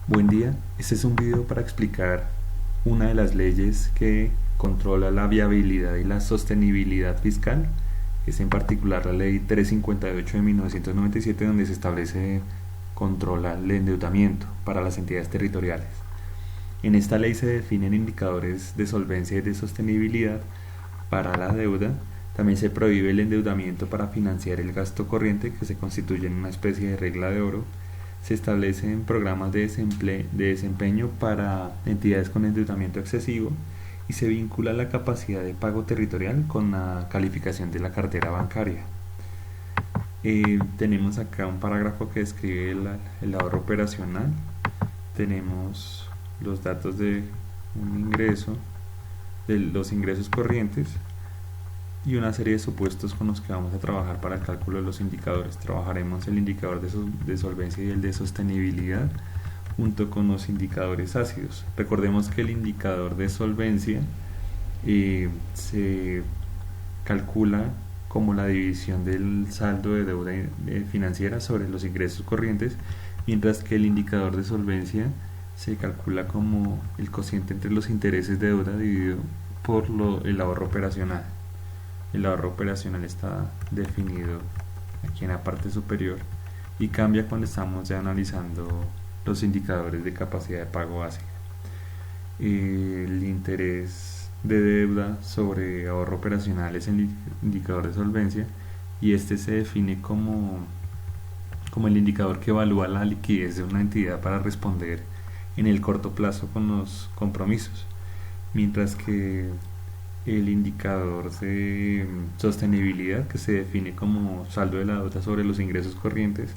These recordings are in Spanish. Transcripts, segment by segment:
Buen día, este es un video para explicar una de las leyes que controla la viabilidad y la sostenibilidad fiscal. Es en particular la ley 358 de 1997, donde se establece controla el endeudamiento para las entidades territoriales. En esta ley se definen indicadores de solvencia y de sostenibilidad para la deuda. También se prohíbe el endeudamiento para financiar el gasto corriente, que se constituye en una especie de regla de oro. Se establecen programas de desempeño para entidades con endeudamiento excesivo y se vincula la capacidad de pago territorial con la calificación de la cartera bancaria. Tenemos acá un parágrafo que describe el ahorro operacional. Tenemos los datos de un ingreso, de los ingresos corrientes, y una serie de supuestos con los que vamos a trabajar para el cálculo de los indicadores. Trabajaremos el indicador de solvencia y el de sostenibilidad junto con los indicadores ácidos. Recordemos que el indicador de solvencia se calcula como la división del saldo de deuda financiera sobre los ingresos corrientes, mientras que el indicador de solvencia se calcula como el cociente entre los intereses de deuda dividido por el ahorro operacional. El ahorro operacional está definido aquí en la parte superior y cambia cuando estamos ya analizando los indicadores de capacidad de pago básica. El interés de deuda sobre ahorro operacional es el indicador de solvencia, y este se define como el indicador que evalúa la liquidez de una entidad para responder en el corto plazo con los compromisos, mientras que el indicador de sostenibilidad, que se define como saldo de la deuda sobre los ingresos corrientes,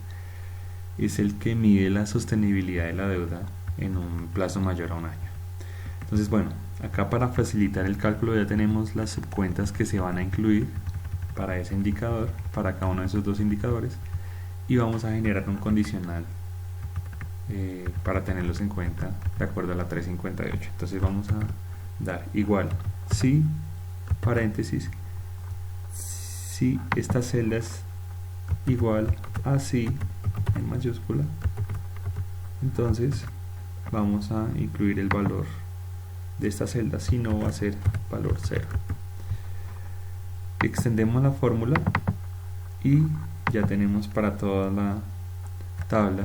es el que mide la sostenibilidad de la deuda en un plazo mayor a un año. Entonces, bueno, acá para facilitar el cálculo ya tenemos las subcuentas que se van a incluir para ese indicador, para cada uno de esos dos indicadores, y vamos a generar un condicional para tenerlos en cuenta de acuerdo a la 358. Entonces vamos a dar igual si, paréntesis, si esta celda es igual a si en mayúscula, entonces vamos a incluir el valor de esta celda, si no va a ser valor 0. Extendemos la fórmula y ya tenemos para toda la tabla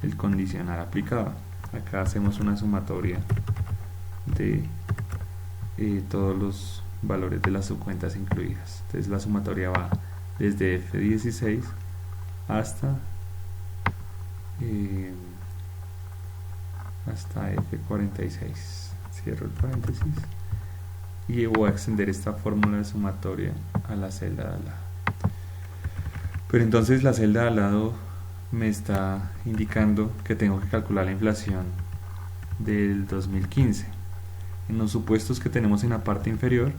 el condicional aplicado. Acá hacemos una sumatoria de todos los valores de las subcuentas incluidas. Entonces la sumatoria va desde F16 hasta F46. Cierro el paréntesis y voy a extender esta fórmula de sumatoria a la celda de al lado. Pero entonces la celda de al lado me está indicando que tengo que calcular la inflación del 2015. En los supuestos que tenemos en la parte inferior,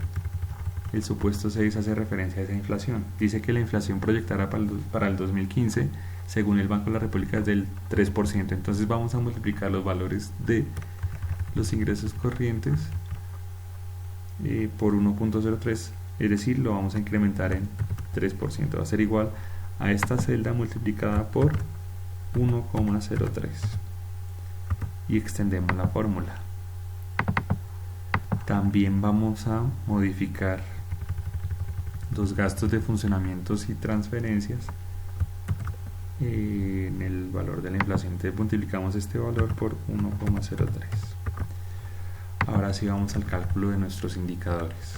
el supuesto 6 hace referencia a esa inflación. Dice que la inflación proyectada para el 2015, según el Banco de la República, es del 3%. Entonces vamos a multiplicar los valores de los ingresos corrientes por 1.03, es decir, lo vamos a incrementar en 3%. Va a ser igual a esta celda multiplicada por 1,03 y extendemos la fórmula. También vamos a modificar los gastos de funcionamientos y transferencias en el valor de la inflación. Entonces multiplicamos este valor por 1,03. Ahora sí vamos al cálculo de nuestros indicadores.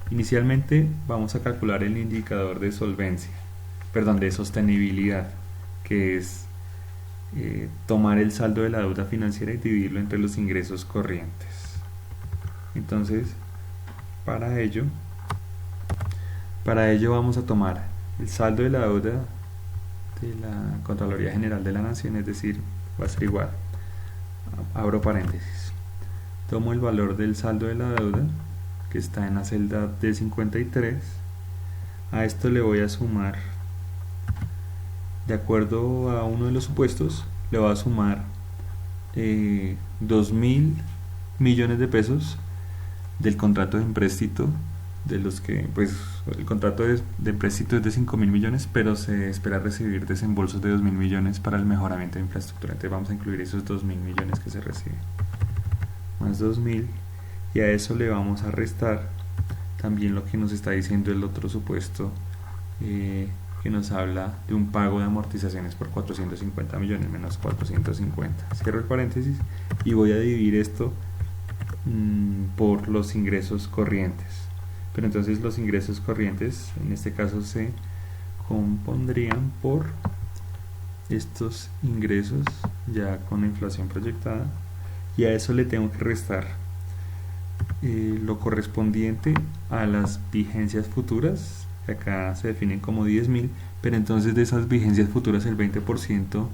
Inicialmente vamos a calcular el indicador de solvencia, de sostenibilidad, que es tomar el saldo de la deuda financiera y dividirlo entre los ingresos corrientes. Entonces, para ello vamos a tomar el saldo de la deuda de la Contraloría General de la Nación, es decir, va a ser igual, abro paréntesis, tomo el valor del saldo de la deuda que está en la celda D53, a esto le voy a sumar, de acuerdo a uno de los supuestos, le voy a sumar 2.000 millones de pesos del contrato de empréstito de los que, pues, el contrato de empréstito es de 5.000 millones, pero se espera recibir desembolsos de 2.000 millones para el mejoramiento de infraestructura. Entonces vamos a incluir esos 2.000 millones que se reciben, más 2.000, y a eso le vamos a restar también lo que nos está diciendo el otro supuesto, que nos habla de un pago de amortizaciones por 450 millones, menos 450. Cierro el paréntesis y voy a dividir esto por los ingresos corrientes. Pero entonces los ingresos corrientes en este caso se compondrían por estos ingresos ya con la inflación proyectada, y a eso le tengo que restar lo correspondiente a las vigencias futuras, que acá se definen como 10.000, pero entonces de esas vigencias futuras el 20%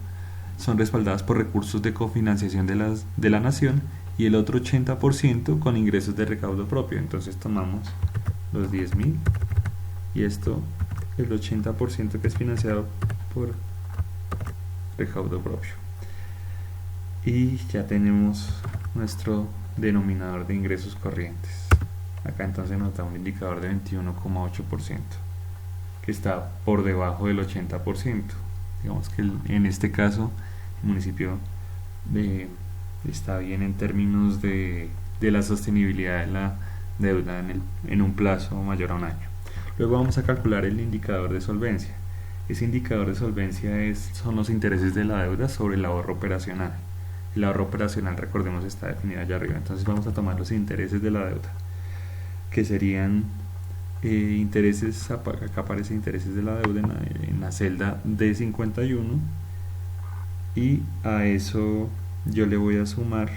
son respaldadas por recursos de cofinanciación de la nación, y el otro 80% con ingresos de recaudo propio. Entonces tomamos los 10.000 y esto, el 80% que es financiado por recaudo propio, y ya tenemos nuestro denominador de ingresos corrientes. Acá entonces nos da un indicador de 21,8%, que está por debajo del 80%. Digamos que en este caso el municipio está bien en términos de la sostenibilidad de la deuda en un plazo mayor a un año. Luego vamos a calcular el indicador de solvencia. Ese indicador de solvencia son los intereses de la deuda sobre el ahorro operacional. El ahorro operacional, recordemos, está definido allá arriba. Entonces vamos a tomar los intereses de la deuda, que serían intereses, acá aparece intereses de la deuda en la celda D51, y a eso yo le voy a sumar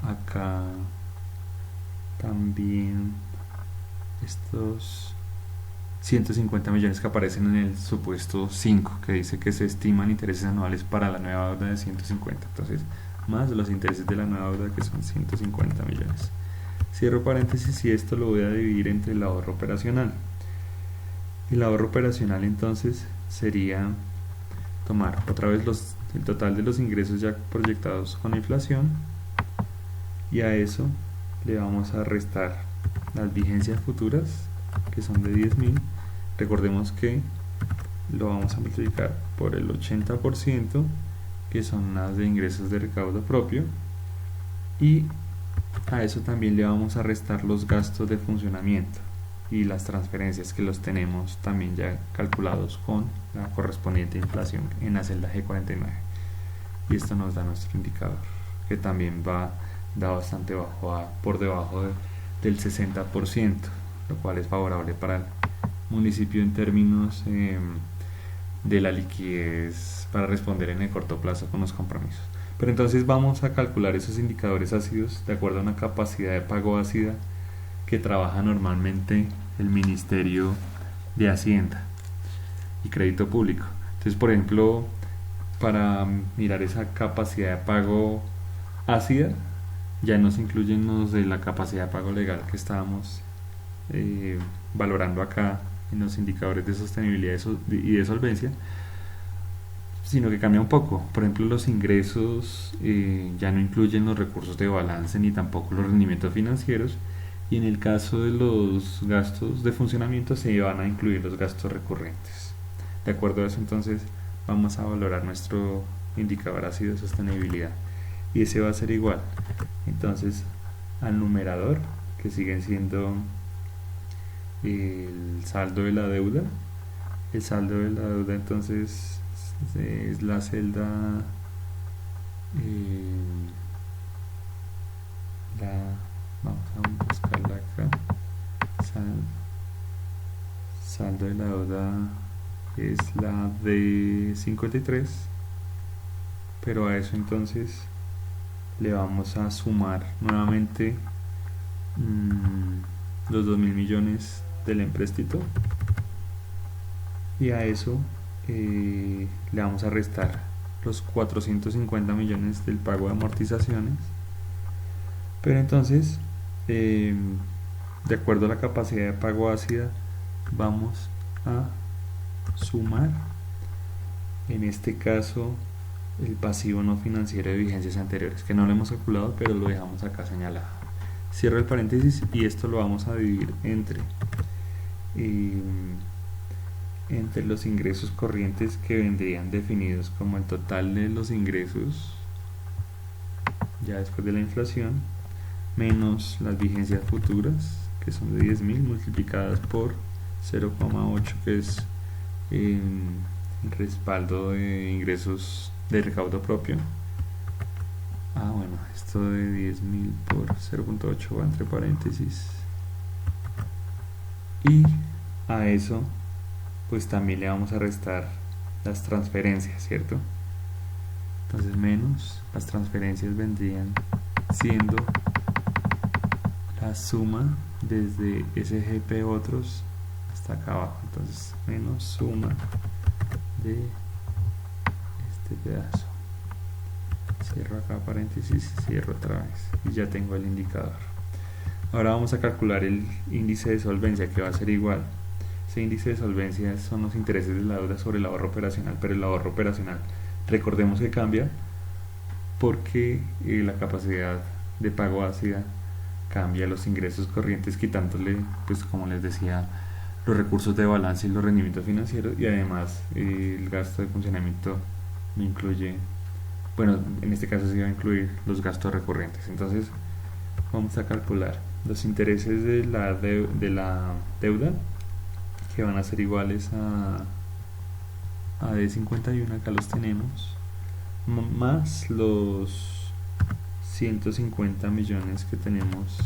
acá también estos 150 millones que aparecen en el supuesto 5, que dice que se estiman intereses anuales para la nueva deuda de 150, entonces más los intereses de la nueva deuda, que son 150 millones. Cierro paréntesis y esto lo voy a dividir entre el ahorro operacional. El ahorro operacional entonces sería tomar otra vez el total de los ingresos ya proyectados con la inflación, y a eso le vamos a restar las vigencias futuras, que son de 10.000. Recordemos que lo vamos a multiplicar por el 80%, que son las de ingresos de recaudo propio, y a eso también le vamos a restar los gastos de funcionamiento y las transferencias, que los tenemos también ya calculados con la correspondiente inflación en la celda G49, y esto nos da nuestro indicador, que también da bastante bajo, por debajo del 60%, lo cual es favorable para el municipio en términos de la liquidez para responder en el corto plazo con los compromisos. Pero entonces vamos a calcular esos indicadores ácidos de acuerdo a una capacidad de pago ácida que trabaja normalmente el Ministerio de Hacienda y Crédito Público. Entonces, por ejemplo, para mirar esa capacidad de pago ácida, ya nos incluyen los de la capacidad de pago legal que estábamos valorando acá en los indicadores de sostenibilidad y de solvencia, sino que cambia un poco. Por ejemplo, los ingresos ya no incluyen los recursos de balance ni tampoco los rendimientos financieros, y en el caso de los gastos de funcionamiento se van a incluir los gastos recurrentes. De acuerdo a eso, entonces vamos a valorar nuestro indicador ácido de sostenibilidad, y ese va a ser igual entonces al numerador, que siguen siendo el saldo de la deuda. El saldo de la deuda entonces es la celda vamos a buscarla acá. Saldo de la deuda es la de 53, pero a eso entonces le vamos a sumar nuevamente los 2.000 millones del empréstito, y a eso le vamos a restar los 450 millones del pago de amortizaciones. Pero entonces de acuerdo a la capacidad de pago ácida vamos a sumar en este caso el pasivo no financiero de vigencias anteriores, que no lo hemos calculado pero lo dejamos acá señalado. Cierro el paréntesis y esto lo vamos a dividir entre los ingresos corrientes que vendrían definidos como el total de los ingresos ya después de la inflación menos las vigencias futuras, que son de 10.000 multiplicadas por 0,8, que es el respaldo de ingresos de recaudo propio. Bueno, esto de 10.000 por 0,8 va entre paréntesis, y a eso pues también le vamos a restar las transferencias, ¿cierto? Entonces menos las transferencias vendrían siendo la suma desde SGP otros hasta acá abajo. Entonces menos suma de este pedazo. Cierro acá paréntesis, cierro otra vez y ya tengo el indicador. Ahora vamos a calcular el índice de solvencia, que va a ser igual. Ese índice de solvencia son los intereses de la deuda sobre el ahorro operacional, pero el ahorro operacional, recordemos que cambia porque la capacidad de pago ácida cambia los ingresos corrientes, quitándole, pues como les decía, los recursos de balance y los rendimientos financieros, y además el gasto de funcionamiento no incluye, bueno, en este caso sí va a incluir los gastos recurrentes. Entonces vamos a calcular los intereses de la deuda, que van a ser iguales a D51, acá los tenemos, más los 150 millones que tenemos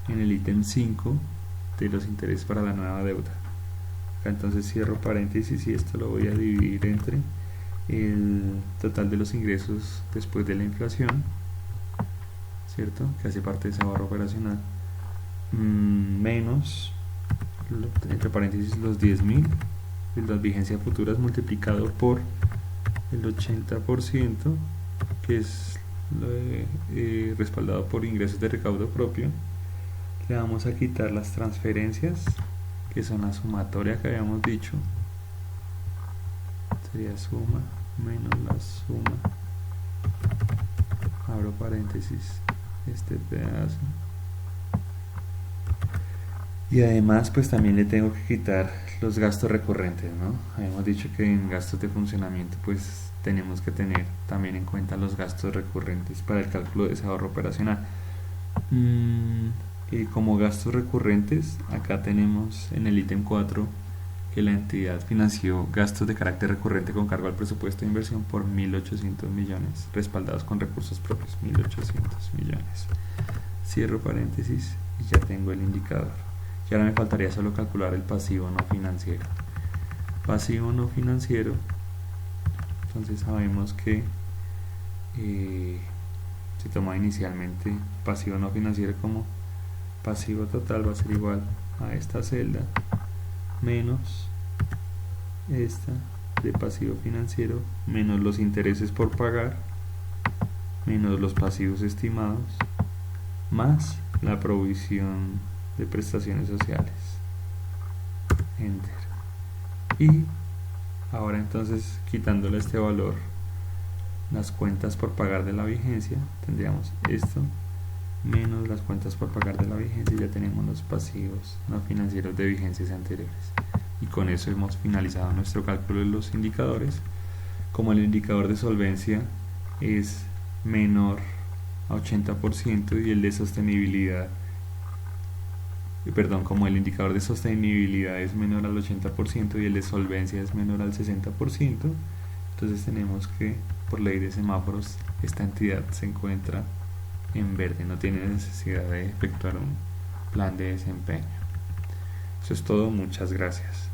en el ítem 5 de los intereses para la nueva deuda. Acá entonces cierro paréntesis y esto lo voy a dividir entre el total de los ingresos después de la inflación, ¿cierto?, que hace parte de ese ahorro operacional, menos, entre paréntesis, los 10.000 de las vigencias futuras multiplicado por el 80%, que es respaldado por ingresos de recaudo propio. Le vamos a quitar las transferencias, que son la sumatoria que habíamos dicho, sería suma menos la suma, abro paréntesis, este pedazo, y además pues también le tengo que quitar los gastos recurrentes, ¿no? Habíamos dicho que en gastos de funcionamiento pues tenemos que tener también en cuenta los gastos recurrentes para el cálculo de ese ahorro operacional. Y como gastos recurrentes, acá tenemos en el ítem 4 que la entidad financió gastos de carácter recurrente con cargo al presupuesto de inversión por 1.800 millones, respaldados con recursos propios, 1.800 millones. Cierro paréntesis y ya tengo el indicador. Y ahora me faltaría solo calcular el pasivo no financiero. Pasivo no financiero, entonces sabemos que se toma inicialmente pasivo no financiero como pasivo total, va a ser igual a esta celda menos esta de pasivo financiero menos los intereses por pagar menos los pasivos estimados más la provisión de prestaciones sociales. Enter. Y ahora entonces, quitándole este valor, las cuentas por pagar de la vigencia, tendríamos esto menos las cuentas por pagar de la vigencia, y ya tenemos los pasivos no financieros de vigencias anteriores. Y con eso hemos finalizado nuestro cálculo de los indicadores. Como el indicador de solvencia es menor a 80% y el de sostenibilidad, como el indicador de sostenibilidad es menor al 80% y el de solvencia es menor al 60%, entonces tenemos que, por ley de semáforos, esta entidad se encuentra en verde, no tiene necesidad de efectuar un plan de desempeño. Eso es todo, muchas gracias.